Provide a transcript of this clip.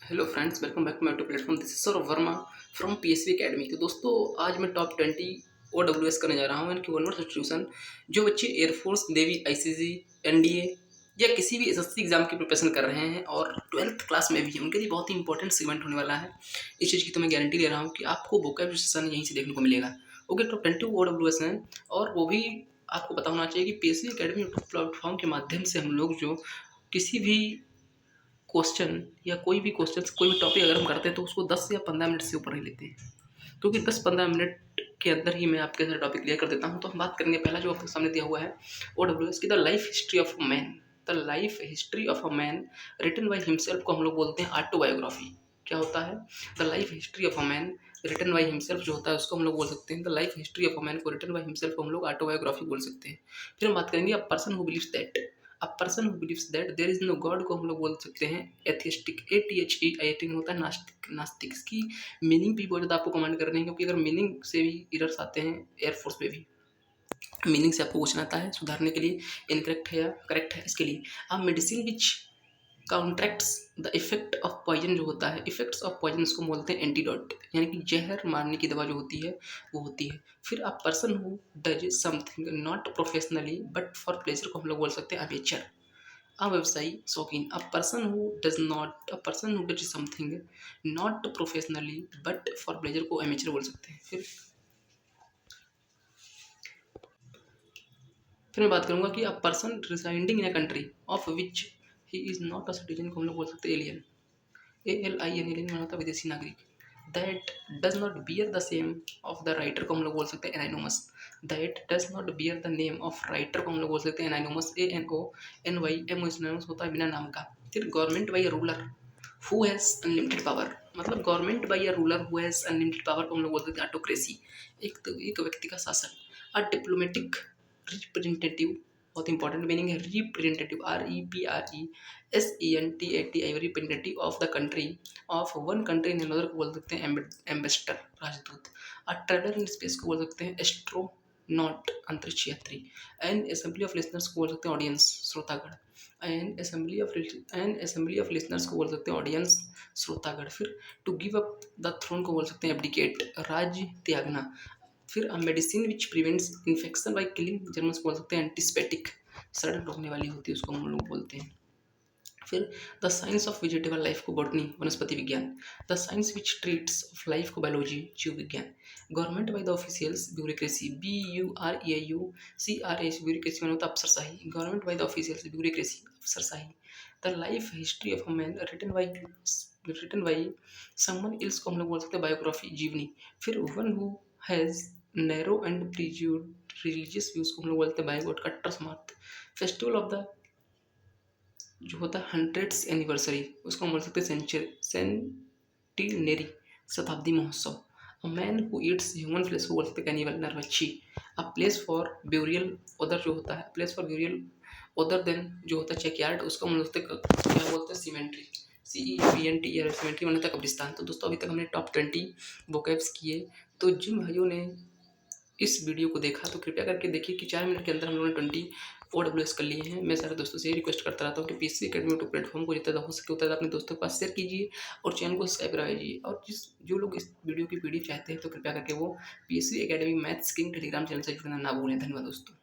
Hello friends, welcome back to my YouTube platform. This is Saurabh Verma from PSV academy. तो दोस्तों, आज मैं top 20 OWS करने जा रहा हूँ इनकी वन वर्ड सब्स्टिट्यूशन। जो बच्चे एयरफोर्स, नेवी, आईसीजी, एनडीए या किसी भी एसएससी एग्जाम की प्रिपरेशन कर रहे हैं और 12th क्लास में भी हैं, उनके लिए बहुत ही इंपॉर्टेंट सेगमेंट होने वाला है। इस चीज़ की तो मैं गारंटी ले रहा हूँ कि आपको वोकैबुलरी सेशन यहीं से देखने को मिलेगा। ओके, टॉप 20 OWS हैं और वो भी आपको पता होना चाहिए कि पीएसवी एकेडमी यूट्यूब प्लेटफॉर्म के माध्यम से हम लोग जो किसी भी क्वेश्चन या कोई भी क्वेश्चन, कोई भी टॉपिक अगर हम करते हैं तो उसको 10 या 15 मिनट से ऊपर ही लेते हैं, क्योंकि 10-15 मिनट के अंदर ही मैं आपके सारे टॉपिक क्लियर कर देता हूं। तो हम बात करेंगे, पहला जो आपके सामने दिया हुआ है OWS की the life history of a man. The life history of a man written by himself को हम लोग बोलते हैं ऑटोबायोग्राफी। क्या होता है? The life history of a man written by himself जो होता है उसको हम लोग बोल सकते हैं the life history of a man को रिटन बाय हिमसेल्फ को हम लोग ऑटोबायोग्राफी बोल सकते हैं। फिर हम बात करेंगे a person who believes that. A person who believes that there is no god को हम लोग बोल सकते हैं एथिस्टिक। ATHE होता है नास्तिक। नास्तिक इसकी मीनिंग भी बहुत ज़्यादा आपको कमेंट कर रहे हैं, क्योंकि अगर मीनिंग से भी एरर्स आते हैं एयरफोर्स में भी, मीनिंग से आपको पूछना आता है सुधारने के लिए इनकरेक्ट है या करेक्ट है इसके लिए। आप medicine which counteracts the effect of poison जो होता है, इफेक्ट्स ऑफ पॉइजन उसको बोलते हैं एंटीडोट, यानी कि जहर मारने की दवा जो होती है वो होती है। फिर आप person who does something not professionally but for pleasure को हम लोग बोल सकते हैं अमेचर। अव्यवसायी शौकीन। अ person who does something not professionally but for pleasure को अमेचर बोल सकते हैं। फिर मैं बात करूंगा कि a person residing in a country of which he is not a citizen को हम लोग बोल सकते हैं एलियन। ALIN एलियन माना होता है विदेशी नागरिक। That does not bear the same of the writer को हम लोग बोल सकते हैं anonymous. That does not bear the name of writer को हम लोग बोल सकते हैं एनाइनोमस। ANONYM एनाइनोमस होता है बिना नाम का। फिर government by a ruler who has unlimited power, मतलब government by a ruler who has unlimited power को हम लोग बोल सकते हैं ऑटोक्रेसी। एक व्यक्ति का शासन। अ डिप्लोमेटिक रिप्रेजेंटेटिव, बहुत इंपॉर्टेंट मीनिंग है representative. REPRESENTATIV representative of the country, of one country in another को बोल सकते हैं एम्बेसडर, राजदूत। अ ट्रेवलर इन स्पेस को बोल सकते हैं एस्ट्रोनॉट, अंतरिक्ष यात्री। एन असेंबली ऑफ लिसनर्स को बोल सकते हैं ऑडियंस, श्रोतागण। एन असेंबली ऑफ लिसनर्स को बोल सकते हैं ऑडियंस, श्रोतागण। फिर to give up the throne को बोल सकते हैं एब्डिकेट, राज्य त्यागना। फिर medicine which prevents infection by killing germs को बोल सकते हैं एंटीस्पेटिक, सड़न रोकने वाली होती है उसको हम लोग बोलते हैं। फिर the science of vegetable life को बॉटनी, वनस्पति विज्ञान। The science which treats of life को बायोलॉजी, जीव विज्ञान। Government by the officials, bureaucracy, BUREAUCRA bureaucracy में होता है अफसरशाही। Government by the officials, bureaucracy, अफसरशाही। The life history of a man written by someone else को हम लोग बोल सकते हैं बायोग्राफी, जीवनी। फिर one who has narrow and religious views को हम लोग बोलते हैं बायगॉट, कट्टर समर्थ। फेस्टिवल ऑफ द जो होता है 100th एनिवर्सरी उसको हम बोल सकते हैं सेंटिनरी, शताब्दी महोत्सव। A man who eats human flesh को बोल सकते हैं कैनिबल, नरभक्षी। A place for burial other जो होता है, place for burial other than जो होता है चेकयार्ड, उसको हम बोलते हैं क्या बोलते हैं सीमेंट्री, CEPNT या सीमेंट्री माना था कब्रिस्तान। तो दोस्तों, अभी तक हमने टॉप 20 वोकैब्स किए। तो जिन भाइयों ने इस वीडियो को देखा तो कृपया करके देखिए कि 4 मिनट के अंदर हम लोगों ने 20 OWS कर लिए हैं। मैं सारे दोस्तों से ये रिक्वेस्ट करता रहता हूँ कि पीएसवी एकेडमी यूट्यूब प्लेटफॉर्म को जितना हो सके उतना अपने दोस्तों के पास शेयर कीजिए और चैनल को सब्सक्राइब कराइए। और जो लोग इस वीडियो की PDF चाहते हैं तो कृपया करके वो PSV academy maths king Telegram channel से जुड़ना ना भूलें। धन्यवाद दोस्तों।